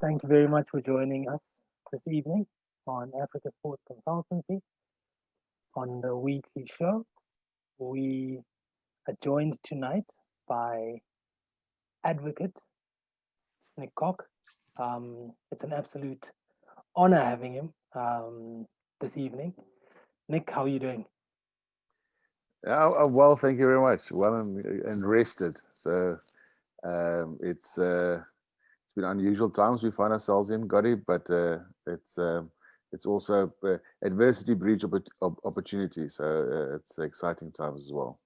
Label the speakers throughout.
Speaker 1: Thank you very much for joining us this evening on Africa Sports Consultancy on the weekly show. We are joined tonight by advocate Nick Kock. It's an absolute honor having him this evening. Nick, how are you doing?
Speaker 2: Well, thank you very much. Well and rested. So it's been unusual times we find ourselves in, Gotti, but it's also adversity breeds opportunity. So it's exciting times as well.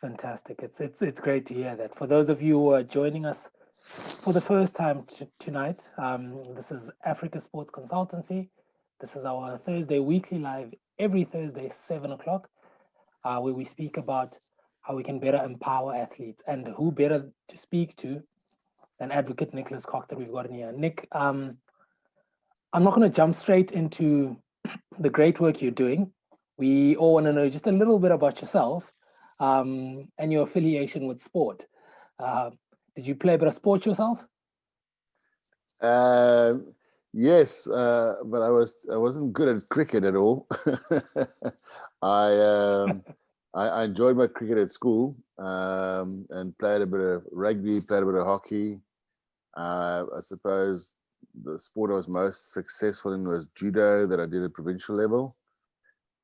Speaker 1: Fantastic. It's great to hear that. For those of you who are joining us for the first time tonight, this is Africa Sports Consultancy. This is our Thursday weekly live every Thursday, 7 o'clock, where we speak about how we can better empower athletes, and who better to speak to than advocate Nicholas Kock that we've got in here. Nick, I'm not going to jump straight into the great work you're doing. We all want to know just a little bit about yourself and your affiliation with sport. Did you play a bit of sport yourself?
Speaker 2: Yes, but I wasn't good at cricket at all. I, I enjoyed my cricket at school and played a bit of rugby, played a bit of hockey. I suppose the sport I was most successful in was judo, that I did at provincial level.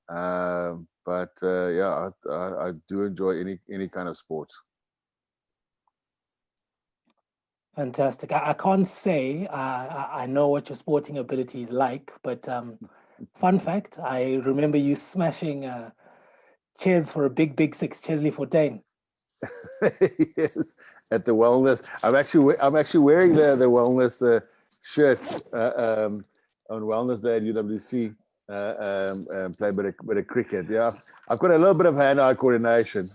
Speaker 2: But yeah, I do enjoy any kind of sport.
Speaker 1: Fantastic. I can't say I know what your sporting ability is like, but fun fact, I remember you smashing chairs for a big six, Chesley 14.
Speaker 2: Yes, at the wellness. I'm actually wearing the wellness shirt on Wellness Day at UWC. Play a bit of cricket. Yeah, I've got a little bit of hand-eye coordination.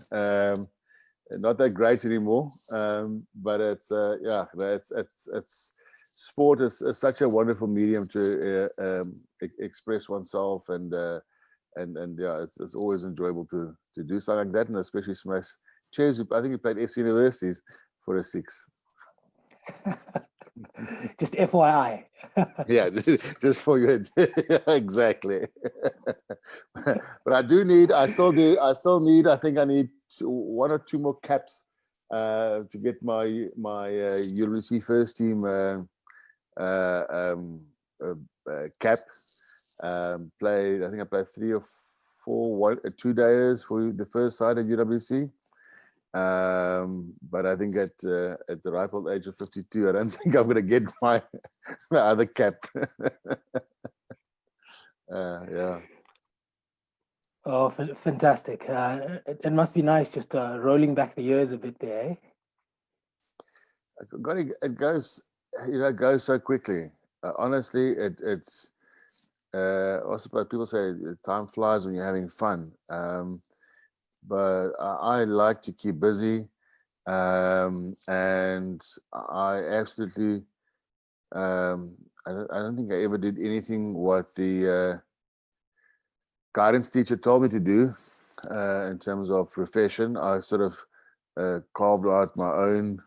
Speaker 2: Not that great anymore, but it's yeah, it's sport is such a wonderful medium to express oneself, and yeah, it's always enjoyable to do something like that, and especially smash chairs. I think he played S universities for a six.
Speaker 1: Just FYI.
Speaker 2: Yeah, just for you. Exactly. But I still need, I think I need one or two more caps to get my UWC first team cap. Played, I think I played 2 days for the first side at UWC. But I think at the ripe old age of 52, I don't think I'm going to get my other cap. Yeah.
Speaker 1: Oh, fantastic. It must be nice just rolling back the years a bit there, eh?
Speaker 2: It goes, it goes so quickly. Honestly, it's. I suppose people say time flies when you're having fun. But I like to keep busy, and I absolutely. I don't think I ever did anything what the guidance teacher told me to do in terms of profession. I sort of carved out my own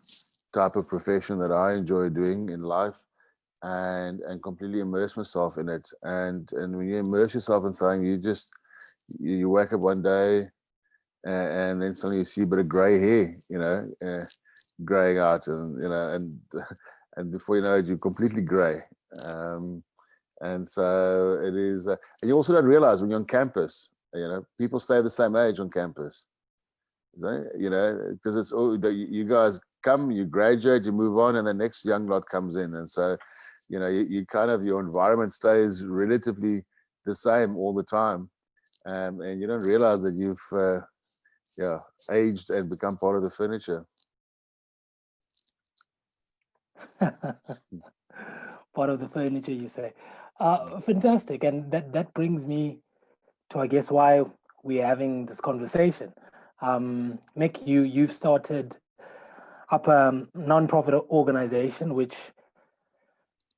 Speaker 2: type of profession that I enjoy doing in life, and completely immerse myself in it. And when you immerse yourself in something, you wake up one day and then suddenly you see a bit of gray hair, graying out, and and before you know it, you're completely gray. And so it is, and you also don't realize when you're on campus, people stay the same age on campus. So, because it's all you guys come, you graduate, you move on, and the next young lot comes in, and so you kind of, your environment stays relatively the same all the time, and you don't realize that you've aged and become part of the furniture.
Speaker 1: Part of the furniture, you say. Fantastic. And that brings me to, I guess, why we're having this conversation. Mick, you've started up a non-profit organization which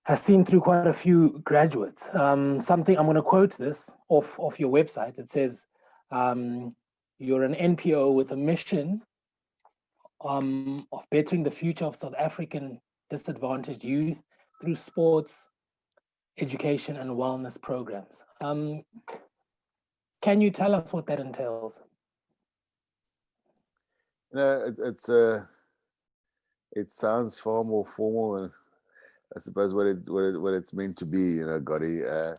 Speaker 1: has seen through quite a few graduates. Something, I'm going to quote this off your website. It says, you're an NPO with a mission of bettering the future of South African disadvantaged youth through sports, education, and wellness programs. Can you tell us what that entails?
Speaker 2: It sounds far more formal than I suppose what it's meant to be. Gotti.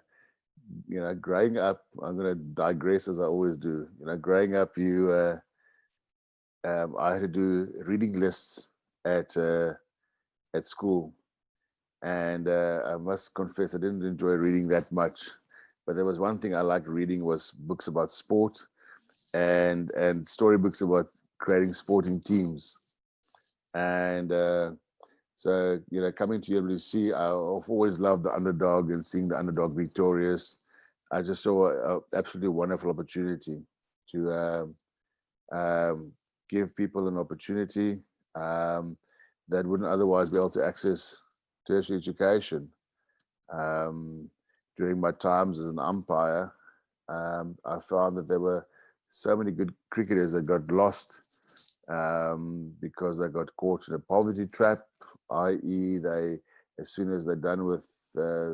Speaker 2: Growing up, I'm going to digress as I always do. Growing up, I had to do reading lists at school, and I must confess I didn't enjoy reading that much. But there was one thing I liked reading was books about sport and storybooks about creating sporting teams. And so, coming to UWC, I've always loved the underdog and seeing the underdog victorious. I just saw an absolutely wonderful opportunity to give people an opportunity that wouldn't otherwise be able to access tertiary education. During my times as an umpire, I found that there were so many good cricketers that got lost because they got caught in a poverty trap, i.e. they, as soon as they're done with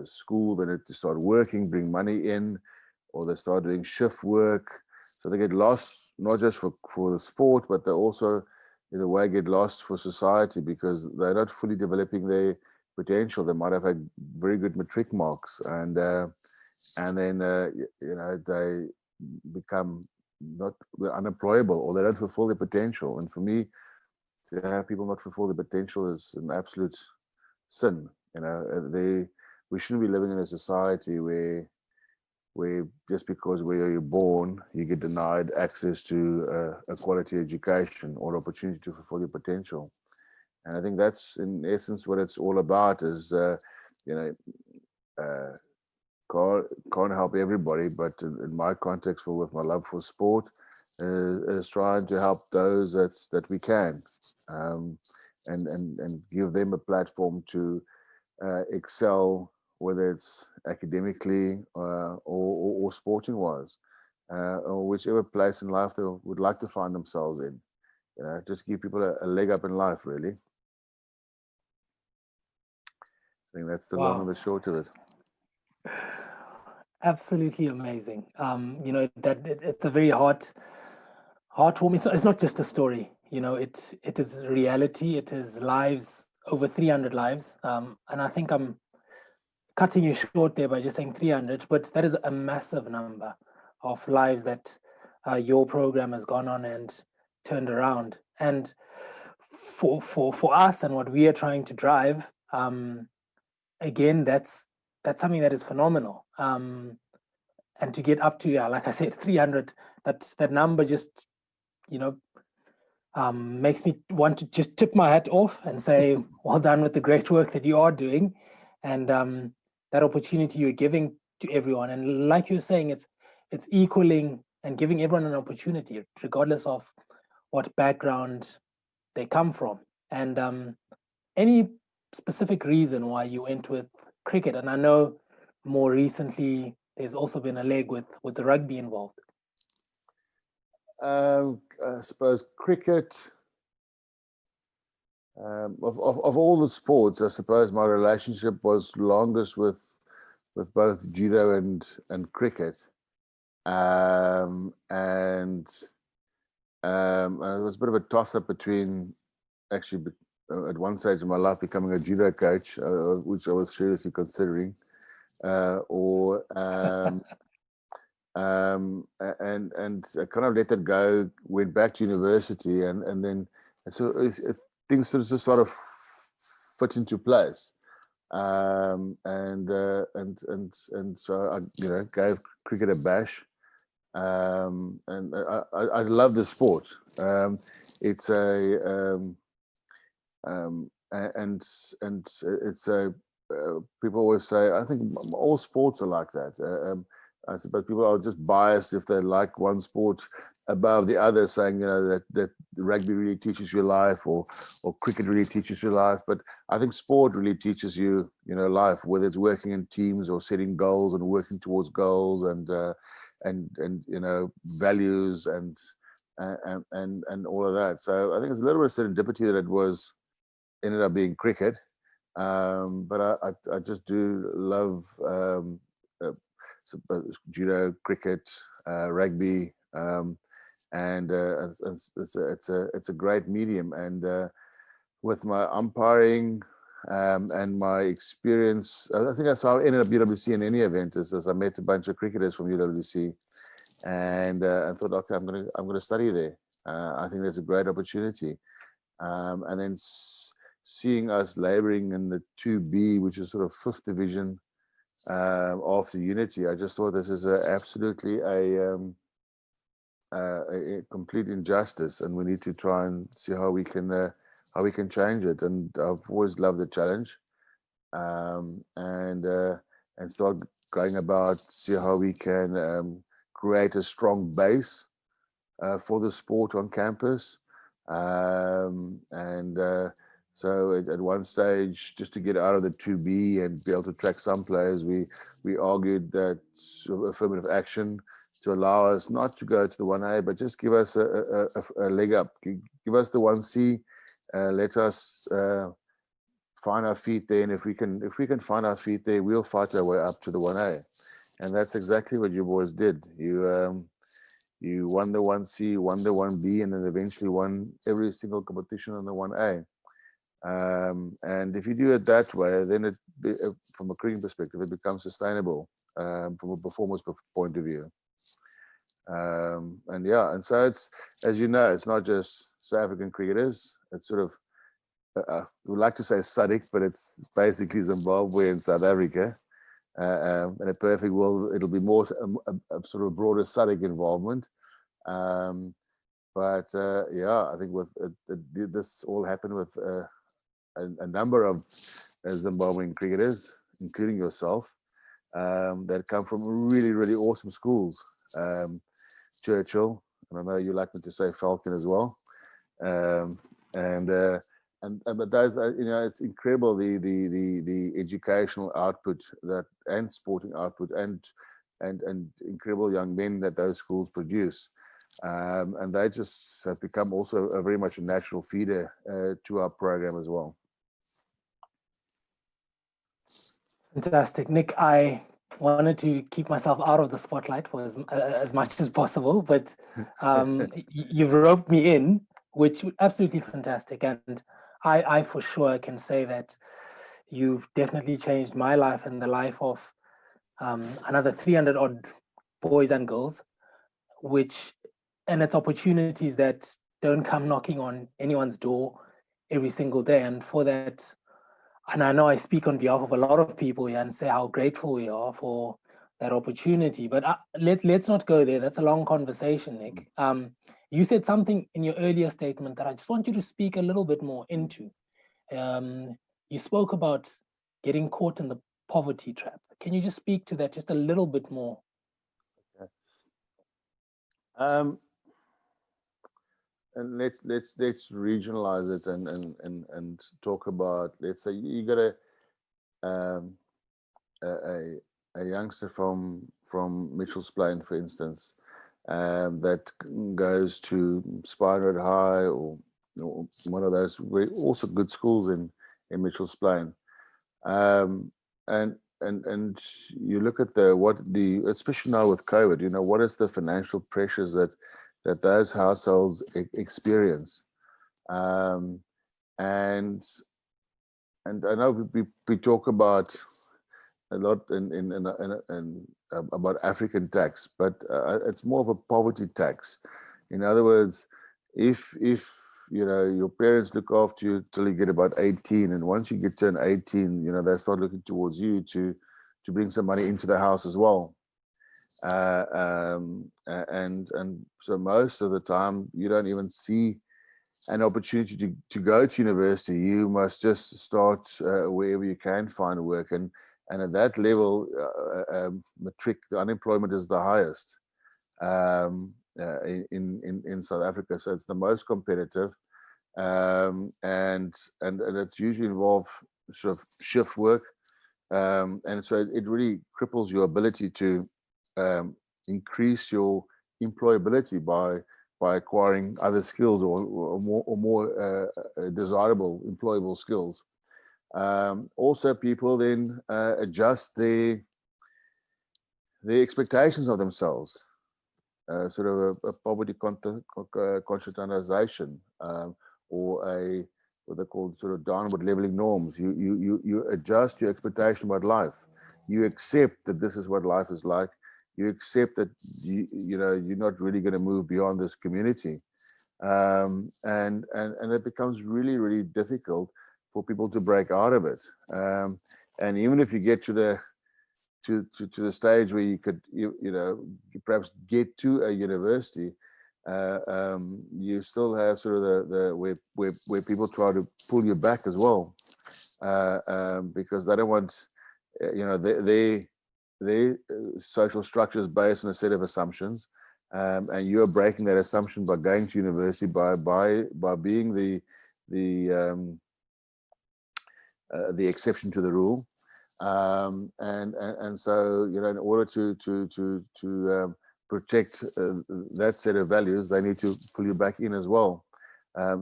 Speaker 2: school, they need to start working, bring money in, or they start doing shift work. So they get lost, not just for the sport, but they also, in a way, get lost for society because they're not fully developing their potential. They might have had very good matric marks, and then they become not unemployable, or they don't fulfill their potential. And for me, to have people not fulfill their potential is an absolute sin. We shouldn't be living in a society where just because where you're born, you get denied access to a quality education or opportunity to fulfill your potential. And I think that's in essence what it's all about. Is can't help everybody, but in my context, with my love for sport, is trying to help those that we can, and give them a platform to excel, whether it's academically or sporting wise, or whichever place in life they would like to find themselves in. Just give people a leg up in life, really. I think that's the long and the short of it.
Speaker 1: Absolutely amazing. It's a very heartwarming. It's not just a story. It is reality. It is lives, over 300 lives. And I think I'm cutting you short there by just saying 300, but that is a massive number of lives that your program has gone on and turned around. And for us and what we are trying to drive, again, that's something that is phenomenal. And to get up to, like I said, 300, that number just, makes me want to just tip my hat off and say, well done with the great work that you are doing. And that opportunity you're giving to everyone. And like you're saying, it's equaling and giving everyone an opportunity, regardless of what background they come from. And any specific reason why you went with cricket? And I know more recently there's also been a leg with the rugby involved.
Speaker 2: I suppose cricket, of all the sports, I suppose my relationship was longest with both judo and cricket, and it was a bit of a toss up between actually at one stage in my life becoming a judo coach, which I was seriously considering, and I kind of let it go. Went back to university, and then so things sort of fit into place, and so I gave cricket a bash, and I love the sport. It's a and it's a people always say, I think all sports are like that. I suppose people are just biased if they like one sport above the other, saying that rugby really teaches you life, or cricket really teaches you life. But I think sport really teaches you life, whether it's working in teams or setting goals and working towards goals, and values, and and all of that. So I think it's a little bit of serendipity that it was ended up being cricket. But I just do love uh, judo, cricket, rugby, and it's a great medium. And with my umpiring and my experience, I think that's how I ended up UWC in any event. Is as I met a bunch of cricketers from UWC, and I thought, okay, I'm gonna study there. I think there's a great opportunity. And then seeing us laboring in the 2B, which is sort of fifth division after Unity, I just thought this is absolutely a complete injustice, and we need to try and see how we can change it. And I've always loved the challenge, and start going about see how we can create a strong base for the sport on campus. And so at one stage, just to get out of the 2B and be able to track some players, we argued that sort of affirmative action to allow us not to go to the 1A, but just give us a leg up, give us the 1C, let us find our feet there, and if we can find our feet there, we'll fight our way up to the 1A. And that's exactly what you boys did. You won the 1C, won the 1B, and then eventually won every single competition on the 1A. And if you do it that way, then from a cricketing perspective, it becomes sustainable from a performance point of view. And so it's, as you know, it's not just South African cricketers. It's sort of, we like to say SADC, but it's basically Zimbabwe and South Africa. In a perfect world, it'll be more a sort of broader SADC involvement. But I think with this all happened with a number of Zimbabwean cricketers, including yourself, that come from really, really awesome schools. Churchill, and I know you like me to say Falcon as well. But those are, it's incredible the educational output that and sporting output and incredible young men that those schools produce. And they just have become also a very much a natural feeder to our program as well.
Speaker 1: Fantastic, Nick. I wanted to keep myself out of the spotlight for as much as possible, but you've roped me in, which was absolutely fantastic. And I for sure can say that you've definitely changed my life and the life of another 300 odd boys and girls, and it's opportunities that don't come knocking on anyone's door every single day. And for that, and I know I speak on behalf of a lot of people here and say how grateful we are for that opportunity. But let's not go there. That's a long conversation, Nick. You said something in your earlier statement that I just want you to speak a little bit more into. You spoke about getting caught in the poverty trap. Can you just speak to that just a little bit more?
Speaker 2: Okay. And let's regionalize it and talk about, let's say you got a youngster from Mitchell's Plain, for instance, that goes to Spinewood High or one of those also good schools in Mitchell's Plain, and you look at especially now with COVID, what is the financial pressures that those households experience, and I know we talk about a lot in about African tax, but it's more of a poverty tax. In other words, if your parents look after you till you get about 18, and once you turn 18, they start looking towards you to bring some money into the house as well. And so most of the time you don't even see an opportunity to go to university. You must just start wherever you can find work, and at that level, matric, the unemployment is the highest in South Africa. So it's the most competitive, and it's usually involved sort of shift work, and so it really cripples your ability to increase your employability by by acquiring other skills or more desirable, employable skills. Also, people then adjust their expectations of themselves, sort of a poverty conscientization, or what they call sort of downward leveling norms. You adjust your expectation about life. You accept that this is what life is like. You accept that you're not really going to move beyond this community, and it becomes really, really difficult for people to break out of it. And even if you get to the stage where you could perhaps get to a university, you still have sort of the where people try to pull you back as well, because they don't want their social structure is based on a set of assumptions, and you are breaking that assumption by going to university, by being the exception to the rule. And so in order to protect that set of values, they need to pull you back in as well.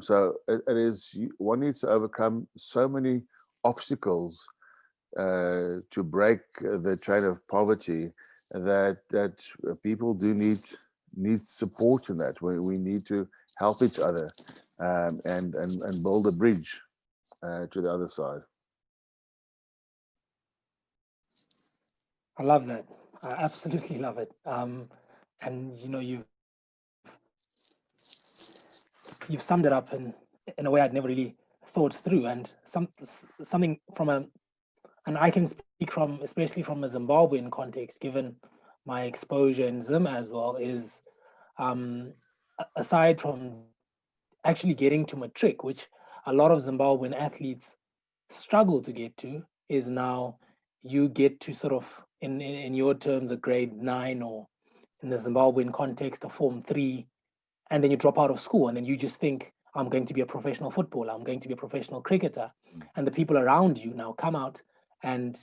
Speaker 2: So it is, one needs to overcome so many obstacles to break the chain of poverty, that people do need support in that. We need to help each other, and build a bridge to the other side.
Speaker 1: I love that. I absolutely love it. And you've summed it up in a way I'd never really thought through, and something and I can speak from, especially from a Zimbabwean context, given my exposure in Zim as well, is aside from actually getting to matric, which a lot of Zimbabwean athletes struggle to get to, is now you get to sort of, in your terms, a grade 9, or in the Zimbabwean context, a form 3, and then you drop out of school, and then you just think, I'm going to be a professional footballer, I'm going to be a professional cricketer. And the people around you now come out, and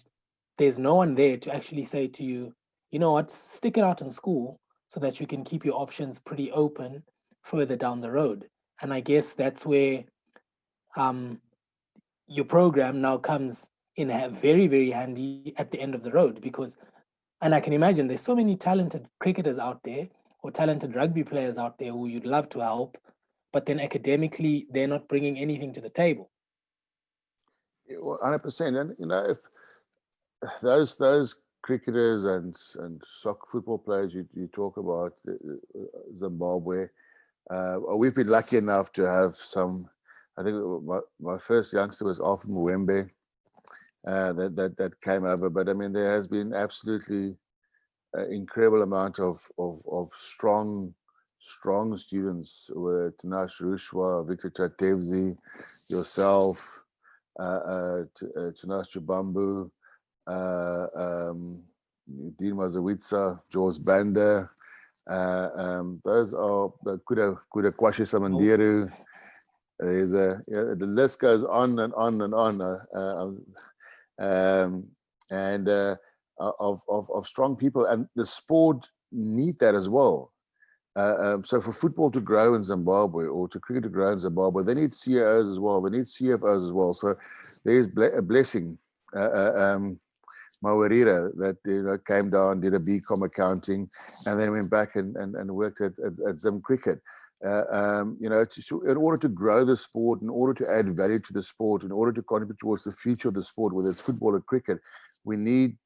Speaker 1: there's no one there to actually say to you, you know what, stick it out in school so that you can keep your options pretty open further down the road. And I guess that's where your program now comes in very, very handy at the end of the road, because, and I can imagine there's so many talented cricketers out there, or talented rugby players out there who you'd love to help, but then academically they're not bringing anything to the table.
Speaker 2: 100%. And if those cricketers and soccer football players you talk about, Zimbabwe, we've been lucky enough to have some. I think my first youngster was Alpha Mwembe, that came over. But I mean, there has been absolutely incredible amount of strong students, with Tanash Rushwa, Victor Tatevzi, yourself, Tanash Chubambu, Dean Mazawitsa, George Banda. Those are Kuda Kwashi Samandiru. There's the list goes on and on and on, and of strong people, and the sport need that as well. So for football to grow in Zimbabwe, or to cricket to grow in Zimbabwe, they need CEOs as well. They need CFOs as well. So there's a blessing. Mawarira, that came down, did a BCom accounting, and then went back and worked at Zim Cricket. In order to grow the sport, in order to add value to the sport, in order to contribute towards the future of the sport, whether it's football or cricket, we need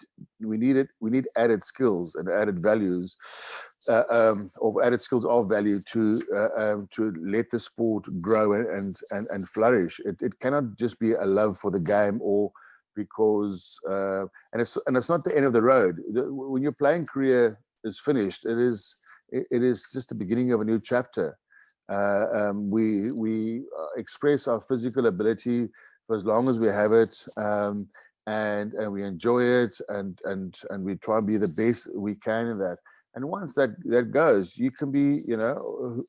Speaker 2: added skills and added values, or added skills of value to let the sport grow and flourish. It cannot just be a love for the game, or because and it's not the end of the road. When your playing career is finished, it is just the beginning of a new chapter. We express our physical ability for as long as we have it, and we enjoy it, and we try and be the best we can in that. And once that goes, you can be,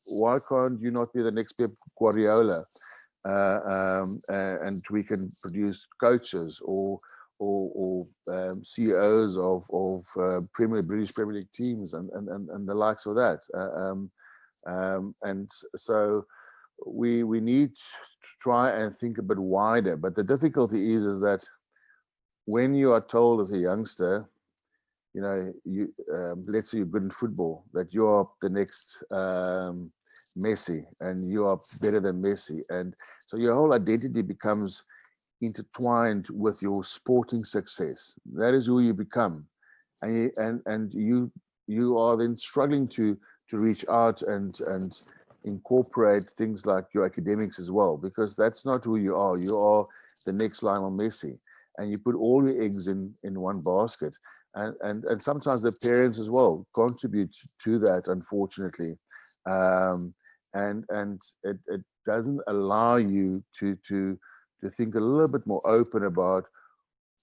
Speaker 2: why can't you not be the next Pep Guardiola? And we can produce coaches or CEOs of British Premier League teams and the likes of that. And so we need to try and think a bit wider. But the difficulty is that when you are told as a youngster, you let's say you're good in football, that you are the next Messi, and you are better than Messi, and so your whole identity becomes intertwined with your sporting success. That is who you become, and you are then struggling to reach out and incorporate things like your academics as well, because that's not who you are. You are the next Lionel Messi, and you put all your eggs in one basket. And sometimes the parents as well contribute to that, unfortunately, and it doesn't allow you to think a little bit more open about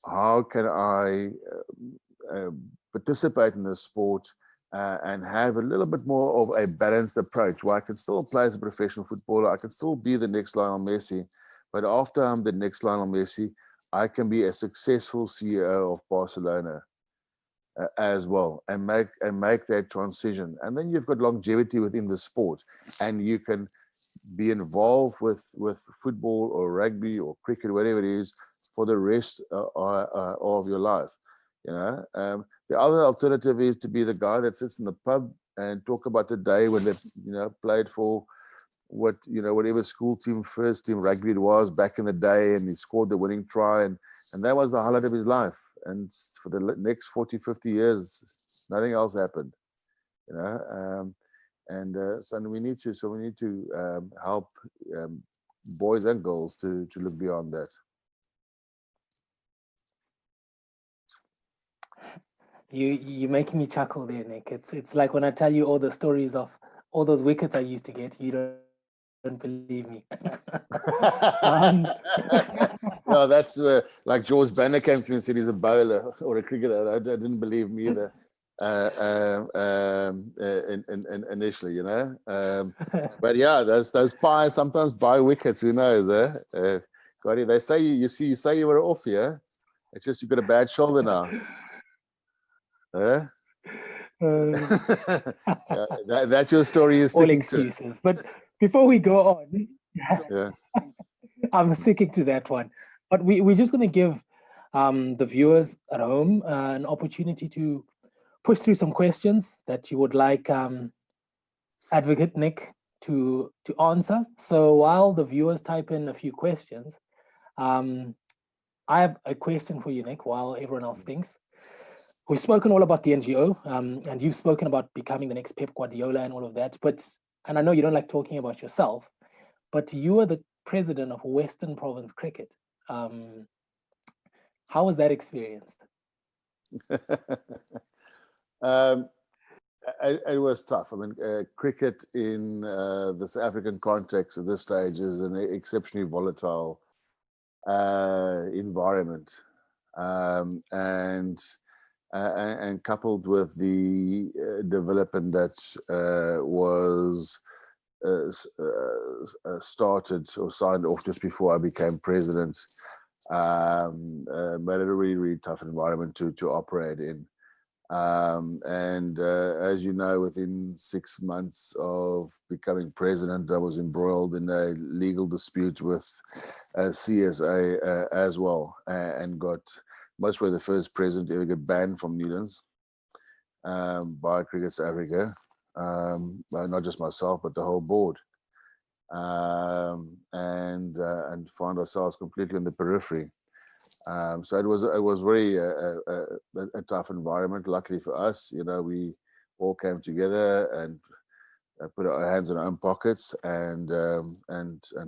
Speaker 2: how can I participate in the sport and have a little bit more of a balanced approach, where I can still play as a professional footballer, I can still be the next Lionel Messi, but after I'm the next Lionel Messi, I can be a successful CEO of Barcelona as well, and make that transition. And then you've got longevity within the sport, and you can be involved with football or rugby or cricket, whatever it is, for the rest of your life. The other alternative is to be the guy that sits in the pub and talk about the day when they played for whatever school team, first team rugby it was back in the day, and he scored the winning try, and that was the highlight of his life. And for the next 40, 50 years, nothing else happened. So we need to help boys and girls to look beyond that.
Speaker 1: You're making me chuckle there, Nick. It's like when I tell you all the stories of all those wickets I used to get, you don't believe me.
Speaker 2: Yeah, that's like George Banner came to me and said he's a bowler or a cricketer. I didn't believe me either. Initially, but yeah, those pies sometimes buy wickets. Who knows? Gotti, they say you say you were off, yeah. It's just you've got a bad shoulder now. That's your story. You're sticking
Speaker 1: all excuses. But before we go on,
Speaker 2: yeah,
Speaker 1: I'm sticking to that one. But we're just going to give the viewers at home an opportunity to push through some questions that you would like Advocate Nick to answer. So while the viewers type in a few questions, I have a question for you, Nick, while everyone else thinks. We've spoken all about the NGO, and you've spoken about becoming the next Pep Guardiola and all of that. And I know you don't like talking about yourself, but you are the president of Western Province Cricket. How was that experience?
Speaker 2: It was tough. I mean, cricket in the South African context at this stage is an exceptionally volatile environment, and coupled with the development that was started or signed off just before I became president, made it a really, really tough environment to operate in. As you know, within 6 months of becoming president, I was embroiled in a legal dispute with CSA as well, and got most probably the first president to ever get banned from Newlands by Cricket South Africa. Not just myself, but the whole board, and find ourselves completely in the periphery. So it was very a tough environment. Luckily for us, we all came together and put our hands in our own pockets and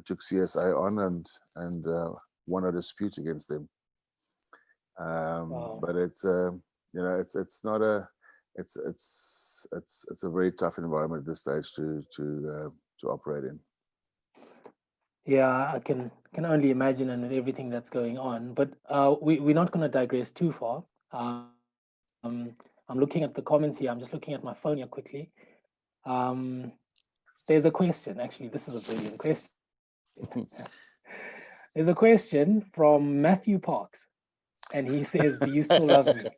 Speaker 2: took CSA on and won a dispute against them.
Speaker 1: Wow.
Speaker 2: But it's a very tough environment at this stage to operate in.
Speaker 1: Yeah, I can only imagine, and everything that's going on. But we're not going to digress too far. I'm looking at the comments here. I'm just looking at my phone here quickly. There's a question. Actually, this is a brilliant question. There's a question from Matthew Parks, and he says, "Do you still love me?"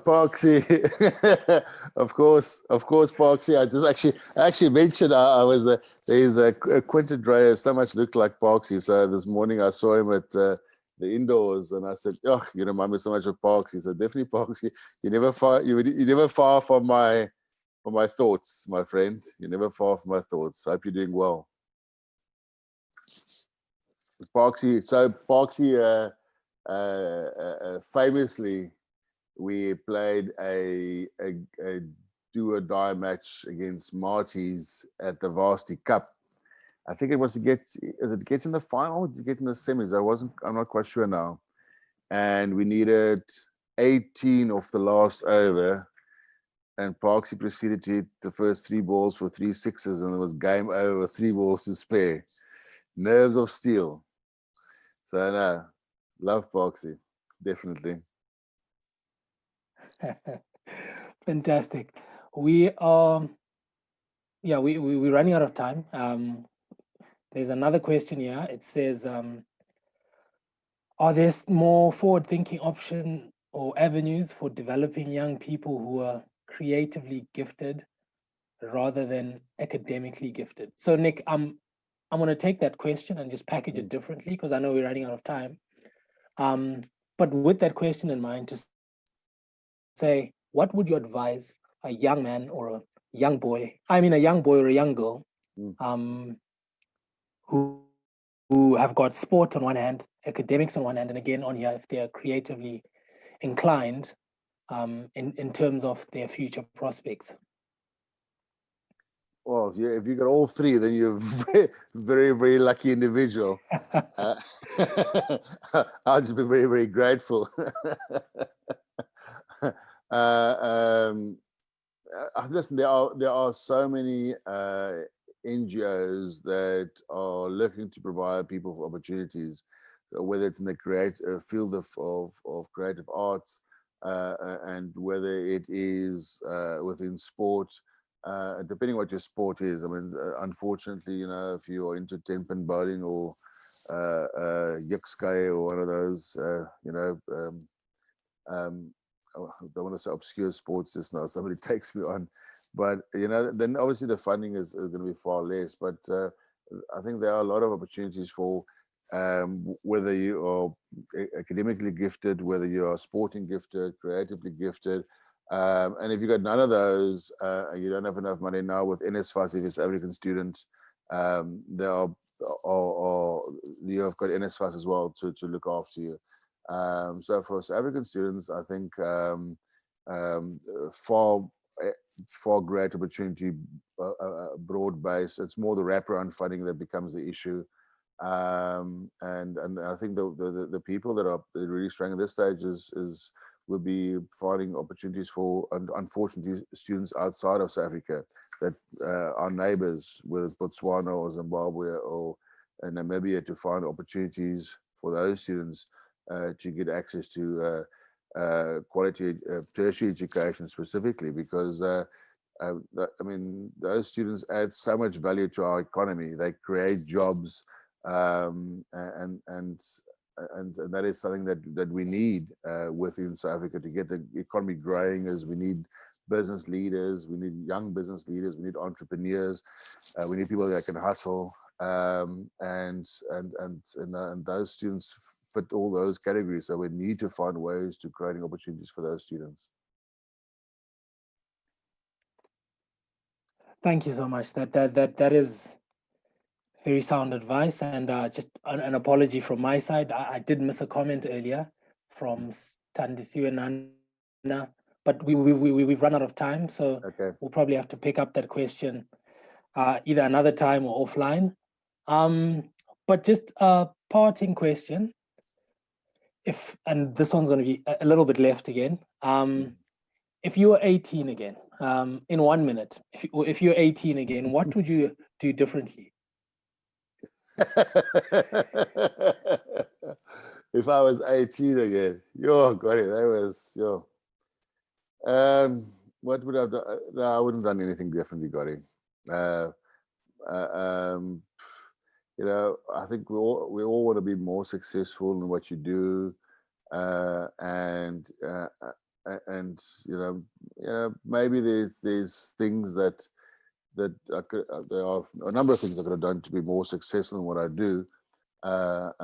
Speaker 2: Poxy, of course, Poxy. I actually mentioned I was there's a Quinton Dreyer so much looked like Poxy. So this morning I saw him at the indoors, and I said, "Oh, you remind me so much of Poxy." So definitely Poxy. You never far from my thoughts, my friend. You're never far from my thoughts. I hope you're doing well. Parksy, famously, we played a do or die match against Marty's at the Varsity Cup. I think it was to get in the final, to get in the semis. I'm not quite sure now. And we needed 18 off the last over. And Parksy proceeded to hit the first three balls for 3 sixes, and it was game over, 3 balls to spare. Nerves of steel. So no, love Parksy, definitely.
Speaker 1: Fantastic. We are, yeah, we're running out of time. There's another question here. It says, are there more forward-thinking option or avenues for developing young people who are creatively gifted rather than academically gifted? So, Nick, I'm going to take that question and just package it differently because I know we're running out of time. But with that question in mind, to say, what would you advise a young man or a young boy? I mean, a young boy or a young girl, um, who have got sport on one hand, academics on one hand, and again on here, if they're creatively inclined, in terms of their future prospects.
Speaker 2: Well, if you got all three, then you're very, very lucky individual. I'll just be very, very grateful. Listen, there are so many NGOs that are looking to provide people with opportunities, whether it's in the field of creative arts, and whether it is within sport. Depending what your sport is. I mean, unfortunately, if you are into 10-pin bowling or Yukskai or one of those, I don't want to say obscure sports just now. Somebody takes me on, but then obviously the funding is going to be far less. But I think there are a lot of opportunities for whether you are academically gifted, whether you are sporting gifted, creatively gifted. And if you got none of those, you don't have enough money now with NSFAS, if it's African students, there are, or you have got NSFAS as well to look after you. So for South African students, I think um, far far great opportunity, broad base. It's more the wraparound funding that becomes the issue. And I think the people that are really strong at this stage is will be finding opportunities for, unfortunately, students outside of South Africa that our neighbors, whether it's Botswana or Zimbabwe or Namibia, to find opportunities for those students to get access to quality tertiary education specifically, because I mean, those students add so much value to our economy. They create jobs, and that is something that we need within South Africa to get the economy growing. As we need business leaders, we need young business leaders, we need entrepreneurs, we need people that can hustle, and those students fit all those categories. So we need to find ways to creating opportunities for those students.
Speaker 1: Thank you so much. That is very sound advice, and just an apology from my side. I did miss a comment earlier from Tandisiwe Nana, but we've run out of time, so
Speaker 2: Okay.
Speaker 1: we'll probably have to pick up that question either another time or offline. But just a parting question, and this one's going to be a little bit left again. If you were 18 again, in 1 minute, if you're 18 again, what would you do differently?
Speaker 2: If I was 18 again, got it. That was what would I have done? No, I wouldn't have done anything differently, got it. Uh, um, I think we all want to be more successful in what you do. And maybe there's things that I could, there are a number of things I could have done to be more successful in what I do. But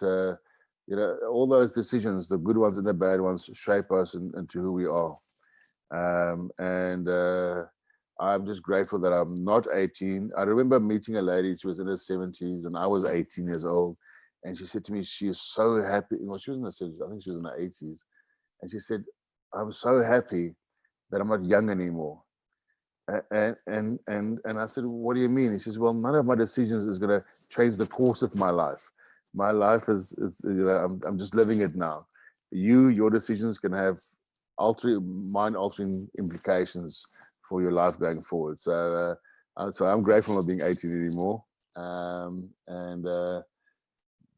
Speaker 2: all those decisions, the good ones and the bad ones, shape us into who we are. And I'm just grateful that I'm not 18. I remember meeting a lady, she was in her 70s and I was 18 years old. And she said to me, she is so happy. Well, she was in her 70s, I think she was in her 80s. And she said, I'm so happy that I'm not young anymore. And I said, what do you mean? He says, well, none of my decisions is going to change the course of my life. My life is I'm just living it now. Your decisions can have mind-altering implications for your life going forward. So I'm grateful not being 18 anymore.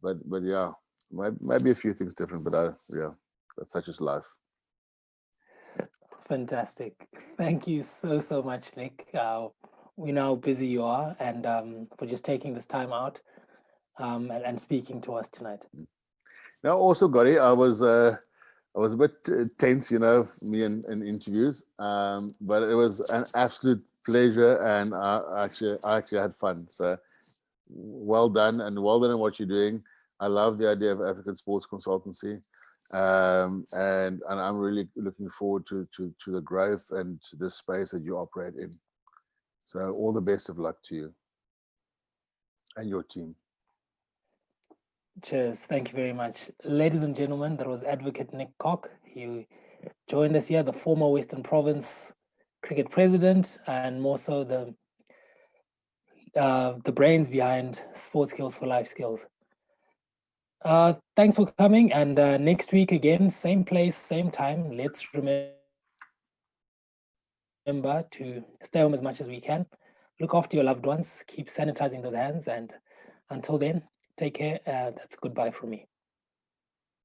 Speaker 2: But yeah, maybe a few things different, but yeah, that's such as life.
Speaker 1: Fantastic. Thank you so much, Nick. We know how busy you are, and for just taking this time out and speaking to us tonight.
Speaker 2: Now, also, Gary, I was a bit tense, me in interviews, but it was an absolute pleasure, and I actually had fun. So well done, and well done in what you're doing. I love the idea of African Sports Consultancy, and I'm really looking forward to the growth and to the space that you operate in. So all the best of luck to you and your team.
Speaker 1: Cheers. Thank you very much. Ladies and gentlemen, that was Advocate Nick Kock. He joined us here, the former Western Province cricket president, and more so the brains behind Sports Skills for Life Skills. Thanks for coming, and next week again, same place, same time. Let's remember to stay home as much as we can. Look after your loved ones. Keep sanitizing those hands, and until then, take care. That's goodbye from me.